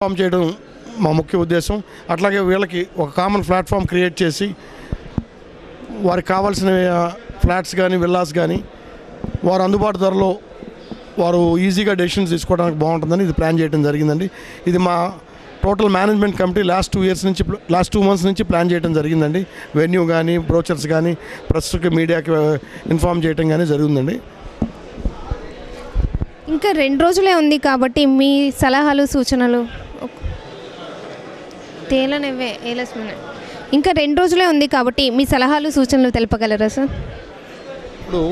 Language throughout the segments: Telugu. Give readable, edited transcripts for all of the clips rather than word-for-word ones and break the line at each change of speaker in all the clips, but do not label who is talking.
ఫామ్ చేయడం మా ముఖ్య ఉద్దేశం. అట్లాగే వీళ్ళకి ఒక కామన్ ప్లాట్ఫామ్ క్రియేట్ చేసి వారికి కావాల్సిన ఫ్లాట్స్ కానీ విల్లాస్ కానీ వారు అందుబాటు ధరలో వారు ఈజీగా డెసిషన్స్ తీసుకోవడానికి బాగుంటుందని ఇది ప్లాన్ చేయడం జరిగిందండి. ఇది మా total management committee last 2 months నుంచి ప్లాన్ చేయడం జరిగిందండి. వెన్యూ కానీ బ్రోచర్స్ కానీ ప్రెస్కి మీడియాకి ఇన్ఫామ్ చేయడం కానీ జరిగిందండి.
ఇంకా 2 రోజులే ఉంది కాబట్టి మీ సలహాలు సూచనలు ఇంకా 2 రోజులే ఉంది కాబట్టి మీ సలహాలు సూచనలు తెలపగలరా సార్?
ఇప్పుడు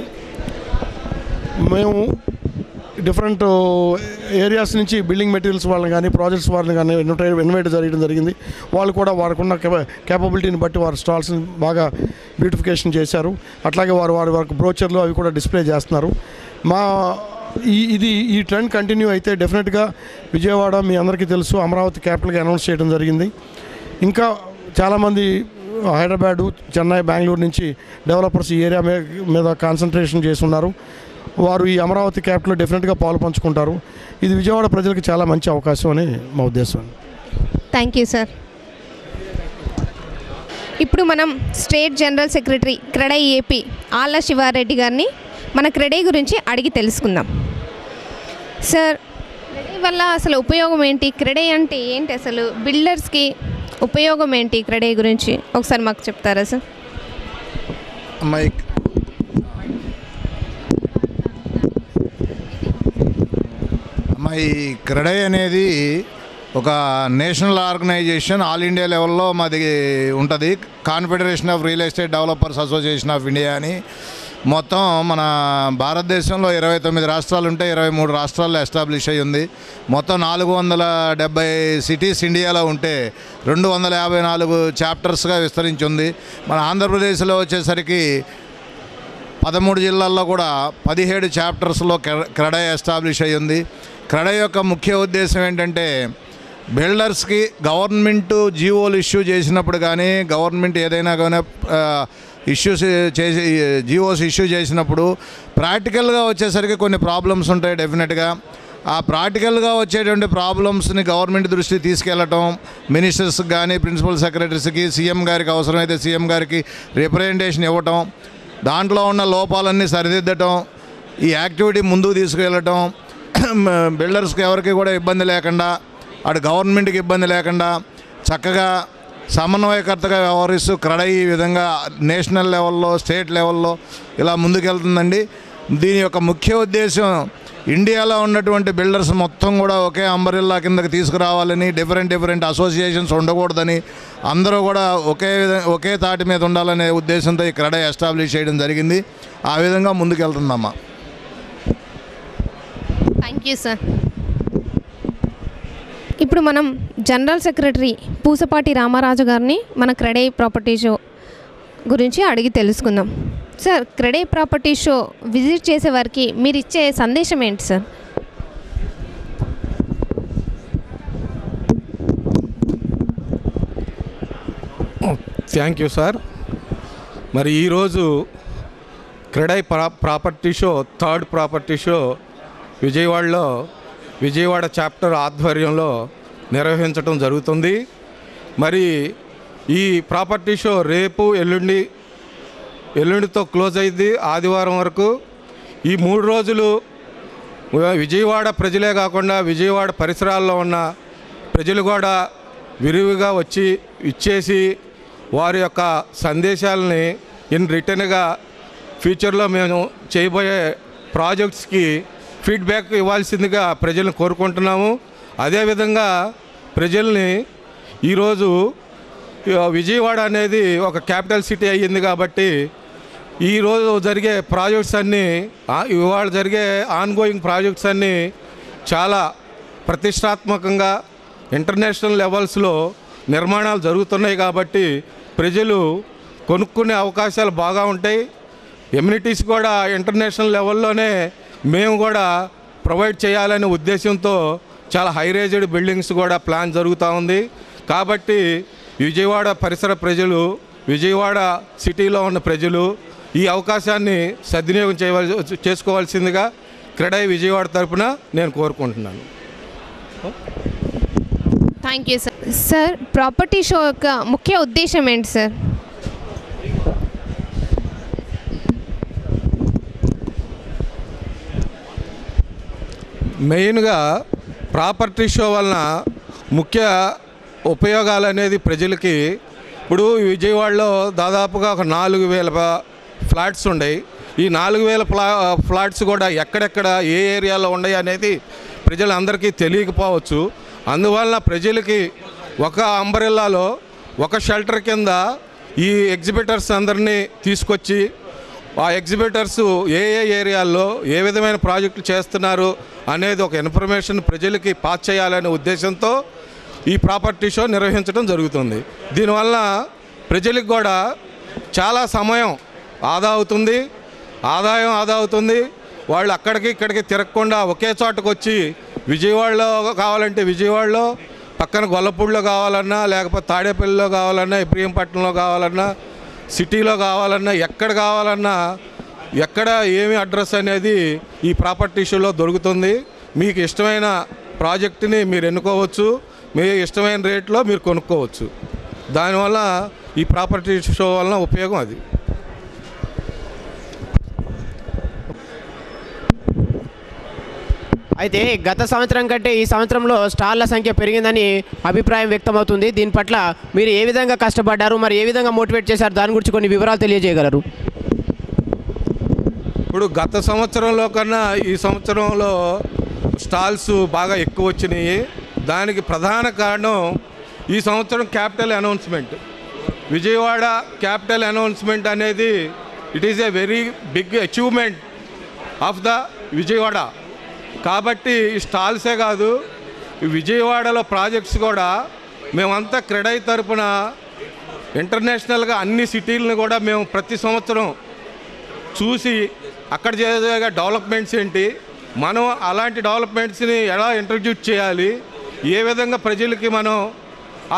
మేము డిఫరెంట్ ఏరియాస్ నుంచి బిల్డింగ్ మెటీరియల్స్ వాళ్ళని కానీ ప్రాజెక్ట్స్ వాళ్ళని కానీ ఇన్వైట్ చేయడం జరిగింది. వాళ్ళు కూడా వారికున్న కేపబిలిటీని బట్టి వారి స్టాల్స్ని బాగా బ్యూటిఫికేషన్ చేశారు. అట్లాగే వారి బ్రోచర్లు అవి కూడా డిస్ప్లే చేస్తున్నారు. ఈ ట్రెండ్ కంటిన్యూ అయితే డెఫినెట్గా విజయవాడ మీ అందరికీ తెలుసు అమరావతి క్యాపిటల్గా అనౌన్స్ చేయడం జరిగింది. ఇంకా చాలామంది హైదరాబాదు, చెన్నై, బెంగళూరు నుంచి డెవలపర్స్ ఈ ఏరియా మీద కాన్సన్ట్రేషన్ చేస్తున్నారు. వారు ఈ అమరావతి క్యాపిటల్లో డెఫినెట్గా పాలు పంచుకుంటారు. ఇది విజయవాడ ప్రజలకు చాలా మంచి అవకాశం అని మా ఉద్దేశం.
Thank you sir. ఇప్పుడు మనం state general secretary CREDAI AP ఆళ్ళ శివారెడ్డి గారిని మన క్రెడై గురించి అడిగి తెలుసుకుందాం. సార్, క్రెడై వల్ల అసలు ఉపయోగం ఏంటి? క్రెడై అంటే ఏంటి? అసలు బిల్డర్స్కి ఉపయోగం ఏంటి? క్రెడై గురించి ఒకసారి మాకు చెప్తారా సార్?
ఈ క్రెడై అనేది ఒక నేషనల్ ఆర్గనైజేషన్, ఆల్ ఇండియా లెవెల్లో మాది ఉంటుంది. Confederation of real estate developers association of India అని. మొత్తం మన భారతదేశంలో 29 రాష్ట్రాలు ఉంటే 23 రాష్ట్రాల్లో ఎస్టాబ్లిష్ అయ్యి ఉంది. మొత్తం 470 సిటీస్ ఇండియాలో ఉంటే 254 చాప్టర్స్గా విస్తరించి ఉంది. మన ఆంధ్రప్రదేశ్లో వచ్చేసరికి 13 జిల్లాల్లో కూడా 17 చాప్టర్స్లో క్రెడై ఎస్టాబ్లిష్ అయ్యి ఉంది. క్రెడై యొక్క ముఖ్య ఉద్దేశం ఏంటంటే బిల్డర్స్కి గవర్నమెంట్ జీవోలు ఇష్యూ చేసినప్పుడు కానీ గవర్నమెంట్ ఏదైనా కానీ జీవోస్ ఇష్యూ చేసినప్పుడు ప్రాక్టికల్గా వచ్చేసరికి కొన్ని ప్రాబ్లమ్స్ ఉంటాయి. డెఫినెట్గా ఆ ప్రాక్టికల్గా వచ్చేటువంటి ప్రాబ్లమ్స్ని గవర్నమెంట్ దృష్టికి తీసుకెళ్ళటం, మినిస్టర్స్కి కానీ ప్రిన్సిపల్ సెక్రటరీస్కి, సీఎం గారికి అవసరమైతే సీఎం గారికి రిప్రజెంటేషన్ ఇవ్వటం, దాంట్లో ఉన్న లోపాలన్నీ సరిదిద్దటం, ఈ యాక్టివిటీ ముందుకు తీసుకెళ్ళటం, బిల్డర్స్కి ఎవరికి కూడా ఇబ్బంది లేకుండా అటు గవర్నమెంట్కి ఇబ్బంది లేకుండా చక్కగా సమన్వయకర్తగా వ్యవహరిస్తూ క్రెడై ఈ విధంగా నేషనల్ లెవెల్లో, స్టేట్ లెవెల్లో ఇలా ముందుకెళ్తుందండి. దీని యొక్క ముఖ్య ఉద్దేశం ఇండియాలో ఉన్నటువంటి బిల్డర్స్ మొత్తం కూడా ఒకే అంబరిల్లా కిందకి తీసుకురావాలని, డిఫరెంట్ అసోసియేషన్స్ ఉండకూడదని, అందరూ కూడా ఒకే తాటి మీద ఉండాలనే ఉద్దేశంతో ఈ క్రెడై ఎస్టాబ్లిష్ చేయడం జరిగింది. ఆ విధంగా ముందుకెళ్తుందమ్మా.
Thank you sir. ఇప్పుడు మనం జనరల్ సెక్రటరీ పూసపాటి రామరాజు గారిని మన క్రెడై ప్రాపర్టీ షో గురించి అడిగి తెలుసుకుందాం. Sir, CREDAI property show visit చేసే వారికి మీరు ఇచ్చే సందేశం ఏంటి సార్?
Thank you sir. మరి ఈరోజు CREDAI property show 3rd property show Vijayawada chapter ఆధ్వర్యంలో నిర్వహించడం జరుగుతుంది. మరి ఈ ప్రాపర్టీ షో రేపు ఎల్లుండితో క్లోజ్ అయింది. ఆదివారం వరకు ఈ 3 రోజులు విజయవాడ ప్రజలే కాకుండా విజయవాడ పరిసరాల్లో ఉన్న ప్రజలు కూడా విరివిగా ఇచ్చేసి వారి యొక్క సందేశాలని ఇన్ రిటర్న్గా ఫ్యూచర్లో మేము చేయబోయే ప్రాజెక్ట్స్కి ఫీడ్బ్యాక్ ఇవ్వాల్సిందిగా ప్రజలను కోరుకుంటున్నాము. అదేవిధంగా ప్రజల్ని ఈరోజు విజయవాడ అనేది ఒక క్యాపిటల్ సిటీ అయ్యింది కాబట్టి ఈరోజు జరిగే ప్రాజెక్ట్స్ అన్నీ, ఇవాళ జరిగే ఆన్గోయింగ్ ప్రాజెక్ట్స్ అన్నీ చాలా ప్రతిష్టాత్మకంగా ఇంటర్నేషనల్ లెవెల్స్లో నిర్మాణాలు జరుగుతున్నాయి కాబట్టి ప్రజలు కొనుక్కునే అవకాశాలు బాగా ఉంటాయి. ఎమ్యూనిటీస్ కూడా ఇంటర్నేషనల్ లెవెల్లోనే మేము కూడా ప్రొవైడ్ చేయాలనే ఉద్దేశంతో చాలా హై రేజ్డ్ బిల్డింగ్స్ కూడా ప్లాన్ జరుగుతూ ఉంది. కాబట్టి విజయవాడ పరిసర ప్రజలు, విజయవాడ సిటీలో ఉన్న ప్రజలు ఈ అవకాశాన్ని సద్వినియోగం చేసుకోవాల్సిందిగా క్రెడై విజయవాడ తరపున నేను కోరుకుంటున్నాను.
Thank you sir. Sir, property show యొక్క ముఖ్య ఉద్దేశం ఏంటి సార్?
మెయిన్గా ప్రాపర్టీ షో వలన ముఖ్య ఉపయోగాలు అనేది ప్రజలకి, ఇప్పుడు విజయవాడలో దాదాపుగా ఒక 4000 ఫ్లాట్స్ ఉన్నాయి. ఈ 4000 ఫ్లాట్స్ కూడా ఎక్కడెక్కడ ఏ ఏరియాలో ఉన్నాయి అనేది ప్రజలందరికీ తెలియకపోవచ్చు. అందువలన ప్రజలకి ఒక అంబ్రెల్లాలో ఒక షెల్టర్ కింద ఈ ఎగ్జిబిటర్స్ అందరినీ తీసుకొచ్చి ఆ ఎగ్జిబిటర్స్ ఏ ఏరియాల్లో ఏ విధమైన ప్రాజెక్టులు చేస్తున్నారు అనేది ఒక ఇన్ఫర్మేషన్ ప్రజలకి పాస్ చేయాలనే ఉద్దేశంతో ఈ ప్రాపర్టీ షో నిర్వహించడం జరుగుతుంది. దీనివల్ల ప్రజలకు కూడా చాలా సమయం ఆదా అవుతుంది, ఆదాయం ఆదా అవుతుంది. వాళ్ళు అక్కడికి ఇక్కడికి తిరగకుండా ఒకే చోటకు వచ్చి విజయవాడలో కావాలంటే విజయవాడలో, పక్కన గొల్లపూడిలో కావాలన్నా, లేకపోతే తాడేపల్లిలో కావాలన్నా, ఇబ్రహీంపట్నంలో కావాలన్నా, సిటీలో కావాలన్నా, ఎక్కడ కావాలన్నా, ఎక్కడ ఏమి అడ్రస్ అనేది ఈ ప్రాపర్టీ షోలో దొరుకుతుంది. మీకు ఇష్టమైన ప్రాజెక్టుని మీరు ఎన్నుకోవచ్చు, మీ ఇష్టమైన రేట్లో మీరు కొనుక్కోవచ్చు. దానివల్ల ఈ ప్రాపర్టీ షో వలన ఉపయోగం అది.
అయితే గత సంవత్సరం కంటే ఈ సంవత్సరంలో స్టాళ్ళ సంఖ్య పెరిగిందని అభిప్రాయం వ్యక్తమవుతుంది. దీని పట్ల మీరు ఏ విధంగా కష్టపడ్డారు, మరి ఏ విధంగా మోటివేట్ చేశారు, దాని గురించి కొన్ని వివరాలు తెలియజేయగలరు?
ఇప్పుడు గత సంవత్సరంలో కన్నా ఈ సంవత్సరంలో స్టాల్స్ బాగా ఎక్కువ వచ్చినాయి. దానికి ప్రధాన కారణం ఈ సంవత్సరం capital announcement. Vijayawada capital announcement అనేది it is a very big achievement of the Vijayawada. కాబట్టి ఈ స్టాల్సే కాదు, విజయవాడలో ప్రాజెక్ట్స్ కూడా మేమంతా క్రెడై తరపున ఇంటర్నేషనల్గా అన్ని సిటీలను కూడా మేము ప్రతి సంవత్సరం చూసి అక్కడ చేసే డెవలప్మెంట్స్ ఏంటి, మనం అలాంటి డెవలప్మెంట్స్ని ఎలా ఇంట్రడ్యూస్ చేయాలి, ఏ విధంగా ప్రజలకి మనం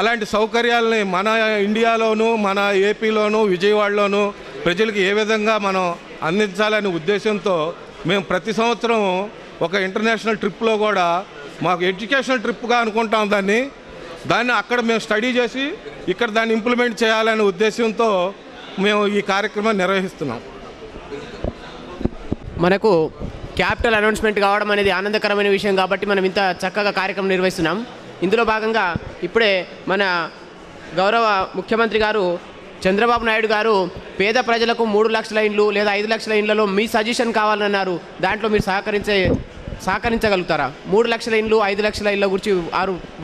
అలాంటి సౌకర్యాలని మన ఇండియాలోనూ మన ఏపీలోనూ విజయవాడలోనూ ప్రజలకి ఏ విధంగా మనం అందించాలనే ఉద్దేశంతో మేము ప్రతి సంవత్సరం ఒక ఇంటర్నేషనల్ ట్రిప్లో కూడా మాకు ఎడ్యుకేషనల్ ట్రిప్గా అనుకుంటాం దాన్ని అక్కడ మేము స్టడీ చేసి ఇక్కడ దాన్ని ఇంప్లిమెంట్ చేయాలనే ఉద్దేశంతో మేము ఈ కార్యక్రమాన్ని నిర్వహిస్తున్నాం.
మనకు క్యాపిటల్ అనౌన్స్మెంట్ కావడం అనేది ఆనందకరమైన విషయం కాబట్టి మనం ఇంత చక్కగా కార్యక్రమం నిర్వహిస్తున్నాం. ఇందులో భాగంగా ఇప్పుడే మన గౌరవ ముఖ్యమంత్రి గారు చంద్రబాబు నాయుడు గారు పేద ప్రజలకు 3 లక్షల ఇండ్లు లేదా 5 లక్షల ఇండ్లలో మీ సజెషన్ కావాలన్నారు. దాంట్లో మీరు సహకరించగలుగుతారా? 3 లక్షల ఇండ్లు 5 లక్షల ఇళ్ళ గురించి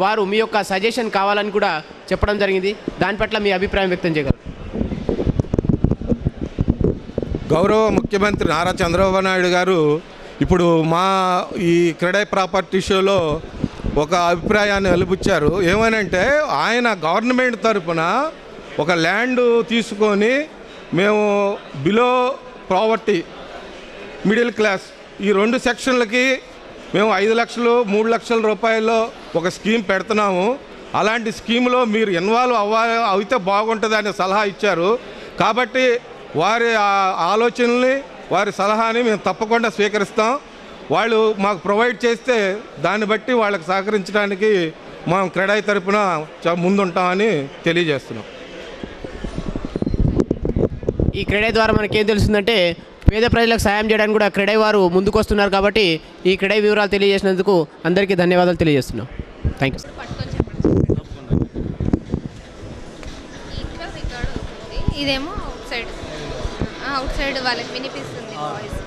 వారు మీ యొక్క సజెషన్ కావాలని కూడా చెప్పడం జరిగింది. దాని పట్ల మీ అభిప్రాయం వ్యక్తం చేయగలరు?
గౌరవ ముఖ్యమంత్రి నారా చంద్రబాబు నాయుడు గారు ఇప్పుడు మా ఈ క్రెడై ప్రాపర్టీ షోలో ఒక అభిప్రాయాన్ని వెలిబుచ్చారు. ఏమనంటే ఆయన గవర్నమెంట్ తరఫున ఒక ల్యాండ్ తీసుకొని మేము బిలో ప్రావర్టీ మిడిల్ క్లాస్ ఈ 2 సెక్షన్లకి మేము 5 లక్షలు 3 లక్షల రూపాయల్లో ఒక స్కీమ్ పెడుతున్నాము. అలాంటి స్కీమ్లో మీరు ఇన్వాల్వ్ అయితే బాగుంటుంది అనే సలహా ఇచ్చారు. కాబట్టి వారి ఆలోచనల్ని వారి సలహాని మేము తప్పకుండా స్వీకరిస్తాం. వాళ్ళు మాకు ప్రొవైడ్ చేస్తే దాన్ని బట్టి వాళ్ళకి సహకరించడానికి మనం క్రెడై తరపున ముందుంటామని తెలియజేస్తున్నాం.
ఈ క్రెడై ద్వారా మనకేం తెలుస్తుందంటే పేద ప్రజలకు సాయం చేయడానికి కూడా క్రెడై వారు ముందుకు వస్తున్నారు. కాబట్టి ఈ క్రెడై వివరాలు తెలియజేసినందుకు అందరికీ ధన్యవాదాలు తెలియజేస్తున్నాం. Thank you.
ఇదేమో అవుట్ సైడ్ వాళ్ళకి వినిపిస్తుంది వాయిస్.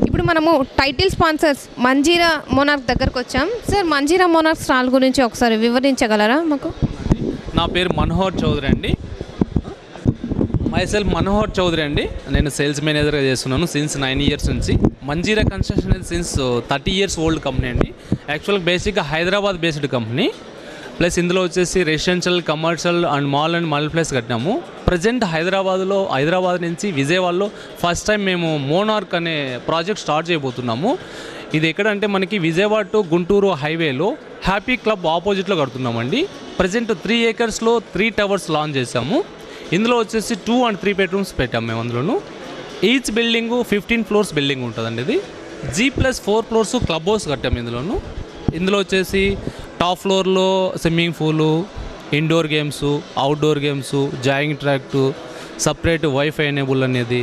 ఇప్పుడు మనము టైటిల్ స్పాన్సర్స్ మంజీరా మోనార్క్ దగ్గరకు వచ్చాం. సార్, మంజీరా మోనార్క్ స్టాల్ గురించి ఒకసారి వివరించగలరా మాకు?
నా పేరు మనోహర్ చౌదరి అండి. మైసెల్ఫ్ మనోహర్ చౌదరి అండి. నేను సేల్స్ మేనేజర్గా చేస్తున్నాను సిన్స్ 9 ఇయర్స్ నుంచి. మంజీరా కన్స్ట్రక్షన్ అనేది సిన్స్ 30 ఇయర్స్ ఓల్డ్ కంపెనీ అండి. యాక్చువల్గా బేసిక్గా హైదరాబాద్ బేస్డ్ కంపెనీ. ప్లస్ ఇందులో వచ్చేసి residential, commercial and mall and multiplex కట్టినాము. ప్రజెంట్ హైదరాబాద్ నుంచి విజయవాడలో ఫస్ట్ టైం మేము మోనార్క్ అనే ప్రాజెక్ట్ స్టార్ట్ చేయబోతున్నాము. ఇది ఎక్కడంటే మనకి విజయవాడ టు గుంటూరు హైవేలో హ్యాపీ క్లబ్ ఆపోజిట్లో కడుతున్నామండి. ప్రజెంట్ 3 ఏకర్స్లో 3 టవర్స్ లాంచ్ చేసాము. ఇందులో వచ్చేసి 2 and 3 బెడ్రూమ్స్ పెట్టాము మేము. అందులోను ఈచ్ బిల్డింగు 15 ఫ్లోర్స్ బిల్డింగ్ ఉంటుందండి. ఇది G+4 ఫ్లోర్స్ క్లబ్ హౌస్ కట్టాము. ఇందులో వచ్చేసి టాప్ ఫ్లోర్లో స్విమ్మింగ్ పూలు, indoor games, outdoor games, jogging ట్రాక్టు, సపరేట్ వైఫై ఎనేబుల్ అనేది,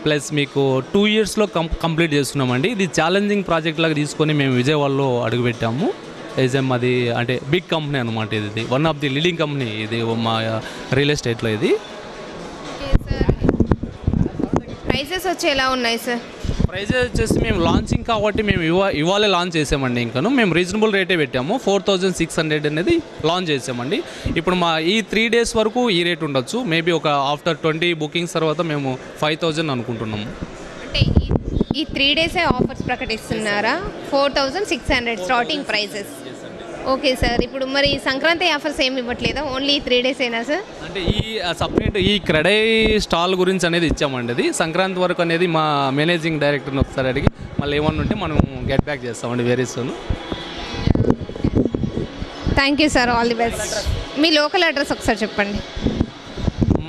ప్లస్ మీకు 2 yearsలో కంప్లీట్ చేస్తున్నామండి. ఇది ఛాలెంజింగ్ ప్రాజెక్ట్ లాగా తీసుకొని మేము విజయవాడలో అడుగుపెట్టాము. అది అంటే బిగ్ కంపెనీ అనమాట. ఇది one of the leading company ఇది మా రియల్ ఎస్టేట్లో. ఇది
ప్రైసెస్ వచ్చి ఎలా ఉన్నాయి సార్?
ప్రైజెస్ వచ్చేసి మేము లాంచింగ్ కాబట్టి మేము ఇవాళే లాంచ్ చేసామండి. ఇంకాను మేము రీజనబుల్ రేటే పెట్టాము. 4600 అనేది లాంచ్ చేసామండి. ఇప్పుడు మా ఈ 3 days వరకు ఈ రేట్ ఉండొచ్చు. మేబీ ఒక ఆఫ్టర్ 20 bookings తర్వాత మేము 5000 అనుకుంటున్నాము.
అంటే ఈ 3 days ఆఫర్స్ ప్రకటిస్తున్నారా? 4600 స్టార్టింగ్ ప్రైసెస్. Okay sir. ఇప్పుడు మరి సంక్రాంతి ఆఫర్స్ ఏమి ఇవ్వట్లేదా? ఓన్లీ 3 days అయినా సార్?
అంటే ఈ సపరేట్ ఈ క్రెడై స్టాల్ గురించి అనేది ఇచ్చామండి. అది సంక్రాంతి వరకు అనేది మా మేనేజింగ్ డైరెక్టర్ని ఒకసారి అడిగి మళ్ళీ ఏమన్నా ఉంటే మనం గెట్ బ్యాక్ చేస్తామండి very soon.
Thank you sir, all the best. Me local address ఒకసారి చెప్పండి.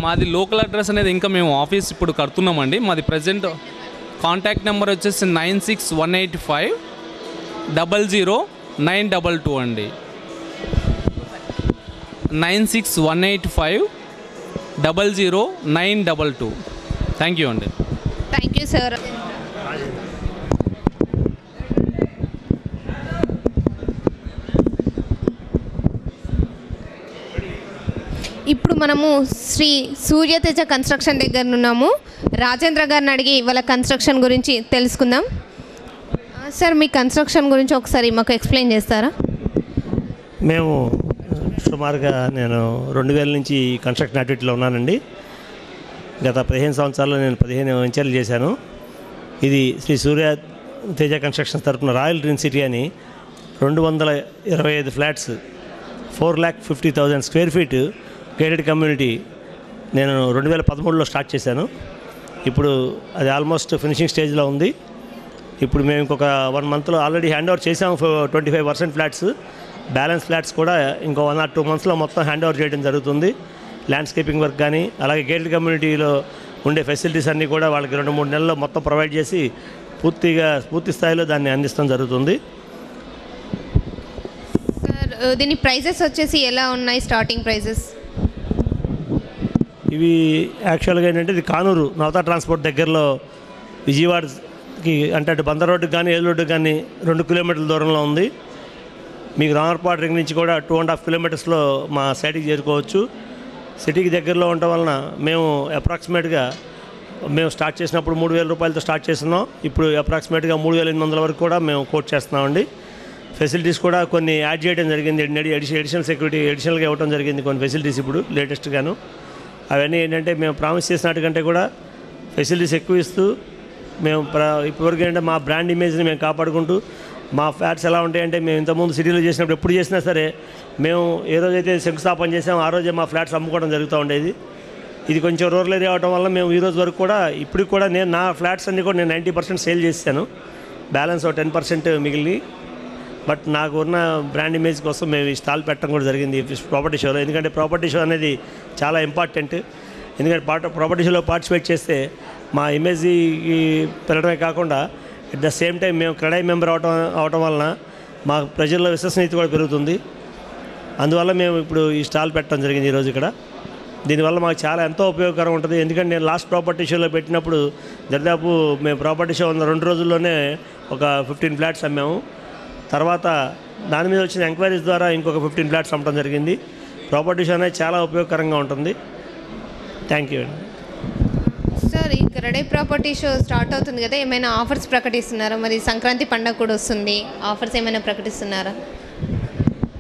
మాది లోకల్ అడ్రస్ అనేది ఇంకా మేము ఆఫీస్ ఇప్పుడు కడుతున్నామండి. మాది ప్రజెంట్ కాంటాక్ట్ నెంబర్ వచ్చేసి 96185000922 అండి. 96185000922. థ్యాంక్ యూ అండి.
Thank you sir. ఇప్పుడు మనము శ్రీ సూర్యతేజ కన్స్ట్రక్షన్ దగ్గర ఉన్నాము. రాజేంద్ర గారిని అడిగి వాళ్ళ కన్స్ట్రక్షన్ గురించి తెలుసుకుందాం. సార్, మీ కన్స్ట్రక్షన్ గురించి ఒకసారి మాకు ఎక్స్ప్లెయిన్ చేస్తారా?
మేము సుమారుగా నేను 2000 నుంచి కన్స్ట్రక్షన్ యాక్టివిటీలో ఉన్నానండి. గత 15 సంవత్సరాల్లో నేను 15 వెంచర్లు చేశాను. ఇది శ్రీ సూర్య తేజ కన్స్ట్రక్షన్ తరఫున రాయల్ డ్రీమ్ సిటీ అని 225 flats 4,50,000 square feet gated community నేను 2013లో స్టార్ట్ చేశాను. ఇప్పుడు అది ఆల్మోస్ట్ ఫినిషింగ్ స్టేజ్లో ఉంది. ఇప్పుడు మేము ఇంకొక 1 monthలో ఆల్రెడీ హ్యాండ్ ఓవర్ చేసాము 25% ఫ్లాట్స్. బ్యాలెన్స్ ఫ్లాట్స్ కూడా ఇంకో 1 or 2 monthsలో మొత్తం హ్యాండ్ ఓవర్ చేయడం జరుగుతుంది. ల్యాండ్స్కేపింగ్ వర్క్ కానీ అలాగే గేటెడ్ కమ్యూనిటీలో ఉండే ఫెసిలిటీస్ అన్నీ కూడా వాళ్ళకి 2-3 నెలల్లో మొత్తం ప్రొవైడ్ చేసి పూర్తి స్థాయిలో దాన్ని అందిస్తాం జరుగుతుంది.
సార్, దీని ప్రైజెస్ వచ్చేసి ఎలా ఉన్నాయి? స్టార్టింగ్ ప్రైజెస్
ఇవి యాక్చువల్గా ఏంటంటే ఇది కానూరు నవతా ట్రాన్స్పోర్ట్ దగ్గరలో విజయవాడకి అంటే అటు బందర్ రోడ్డుకి కానీ ఏలూరు రోడ్డుకి కానీ 2 kilometers దూరంలో ఉంది. మీకు రామర్పాడు రింగ్ నుంచి కూడా 2.5 kilometers మా సైట్కి చేరుకోవచ్చు. సిటీకి దగ్గరలో ఉండటం వలన మేము అప్రాక్సిమేట్గా మేము స్టార్ట్ చేసినప్పుడు 3,000 రూపాయలతో స్టార్ట్ చేస్తున్నాం. ఇప్పుడు అప్రాక్సిమేట్గా 3,800 వరకు కూడా మేము కోట్ చేస్తున్నామండి. ఫెసిలిటీస్ కూడా కొన్ని యాడ్ చేయడం జరిగింది. అడిషనల్ సెక్యూరిటీ అడిషనల్గా ఇవ్వడం జరిగింది కొన్ని ఫెసిలిటీస్ ఇప్పుడు లేటెస్ట్గాను. అవన్నీ ఏంటంటే మేము ప్రామిస్ చేసినట్టుకంటే కూడా ఫెసిలిటీస్ ఎక్కువ ఇస్తూ మేము ఇప్పటివరకు ఏంటంటే మా బ్రాండ్ ఇమేజ్ని మేము కాపాడుకుంటూ మా ఫ్లాట్స్ ఎలా ఉంటాయంటే మేము ఇంతకుముందు సిటీలో చేసినప్పుడు ఎప్పుడు చేసినా సరే మేము ఏ రోజైతే శంకుస్థాపన చేసామో ఆ రోజే మా ఫ్లాట్స్ అమ్ముకోవడం జరుగుతూ ఉండేది. ఇది కొంచెం రూరల్ ఏరియా అవడం వల్ల మేము ఈ రోజు వరకు కూడా ఇప్పటికి కూడా నా ఫ్లాట్స్ అన్నీ కూడా నేను 90% సేల్ చేశాను. బ్యాలెన్స్ 10% మిగిలి. బట్ నాకు ఉన్న బ్రాండ్ ఇమేజ్ కోసం మేము ఈ స్టాల్ పెట్టడం కూడా జరిగింది ప్రాపర్టీ షోలో. ఎందుకంటే ప్రాపర్టీ షో అనేది చాలా ఇంపార్టెంట్. ఎందుకంటే ప్రాపర్టీ షోలో పార్టిసిపేట్ చేస్తే మా ఇమేజ్ పెరగడమే కాకుండా అట్ ద సేమ్ టైం మేము క్రెడై మెంబర్ అవటం వలన మా ప్రజల్లో విశ్వసనీయత కూడా పెరుగుతుంది. అందువల్ల మేము ఇప్పుడు ఈ స్టాల్ పెట్టడం జరిగింది ఈరోజు ఇక్కడ. దీనివల్ల మాకు చాలా ఎంతో ఉపయోగకరం ఉంటుంది. ఎందుకంటే నేను లాస్ట్ ప్రాపర్టీ షోలో పెట్టినప్పుడు దాదాపు మేము ప్రాపర్టీ షో ఉన్న 2 రోజుల్లోనే ఒక 15 ఫ్లాట్స్ అమ్మాము. తర్వాత దాని మీద వచ్చిన ఎంక్వైరీస్ ద్వారా ఇంకొక 15 ఫ్లాట్స్ అమ్మటం జరిగింది. ప్రాపర్టీ షో అనేది చాలా ఉపయోగకరంగా ఉంటుంది. థ్యాంక్ యూ అండి.
సార్, ఈ క్రెడై ప్రాపర్టీ షో స్టార్ట్ అవుతుంది కదా, ఏమైనా ఆఫర్స్ ప్రకటిస్తున్నారా? మరి సంక్రాంతి పండుగ కూడా వస్తుంది, ఆఫర్స్ ఏమైనా ప్రకటిస్తున్నారా?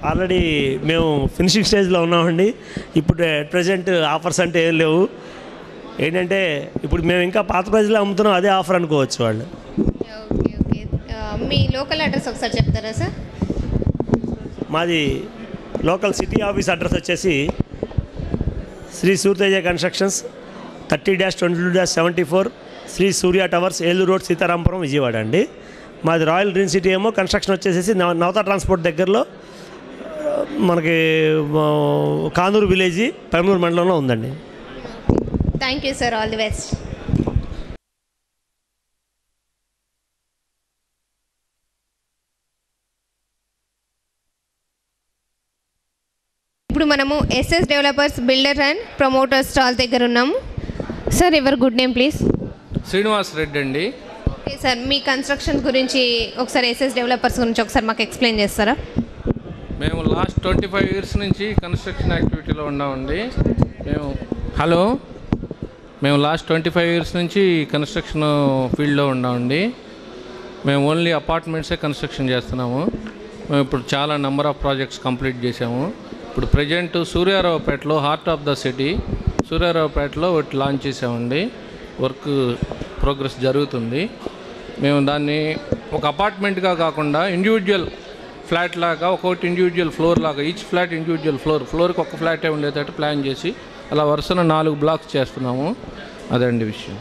ఆల్రెడీ మేము ఫినిషింగ్ స్టేజ్లో ఉన్నామండి. ఇప్పుడు ప్రజెంట్ ఆఫర్స్ అంటే ఏం లేవు. ఏంటంటే ఇప్పుడు మేము ఇంకా పాత ప్రైజ్లో అమ్ముతున్నాం, అదే ఆఫర్ అనుకోవచ్చు వాళ్ళు.
Okay okay. మీ లోకల్ అడ్రస్ ఒకసారి చెప్తారా సార్?
మాది లోకల్ సిటీ ఆఫీస్ అడ్రస్ వచ్చేసి Shri Suryateja constructions 30-22-74 Shri Surya towers, Eluru road, Sitarampuram, Vijayawada అండి. మాది రాయల్ డ్రీమ్ సిటీ ఏమో కన్స్ట్రక్షన్ వచ్చేసి నవతా ట్రాన్స్పోర్ట్ దగ్గరలో మనకి కానూరు విలేజ్, పెనమలూరు మండలంలో ఉందండి.
Thank you sir, all the best. ఇప్పుడు మనము SS developers builder and promoters stall దగ్గర ఉన్నాము. సార్ ఎవరు good name please?
Srinivas Reddy అండి.
ఓకే సార్, మీ కన్స్ట్రక్షన్ గురించి ఒకసారి ఎస్ఎస్ డెవలపర్స్ గురించి ఒకసారి మాకు ఎక్స్ప్లెయిన్ చేస్తారా?
మేము లాస్ట్ 25 years నుంచి కన్స్ట్రక్షన్ యాక్టివిటీలో ఉన్నామండి. మేము లాస్ట్ 25 years నుంచి కన్స్ట్రక్షన్ ఫీల్డ్లో ఉన్నామండి. మేము ఓన్లీ అపార్ట్మెంట్సే కన్స్ట్రక్షన్ చేస్తున్నాము. మేము ఇప్పుడు చాలా నెంబర్ ఆఫ్ ప్రాజెక్ట్స్ కంప్లీట్ చేసాము. ఇప్పుడు ప్రజెంట్ సూర్యారావుపేటలో హార్ట్ ఆఫ్ ద సిటీ సూర్యారావుపేటలో ఒకటి లాంచ్ చేసామండి. వర్క్ ప్రోగ్రెస్ జరుగుతుంది. మేము దాన్ని ఒక అపార్ట్మెంట్గా కాకుండా ఇండివిజువల్ ఫ్లాట్ లాగా ఒక్కొక్కటి ఇండివిజువల్ ఫ్లోర్ లాగా ఈచ్ ఫ్లాట్ ఇండివిజువల్ ఫ్లోర్కి ఒక ఫ్లాటే ఉండేటట్టు ప్లాన్ చేసి అలా వరుసన 4 blocks చేస్తున్నాము. అదండి విషయం.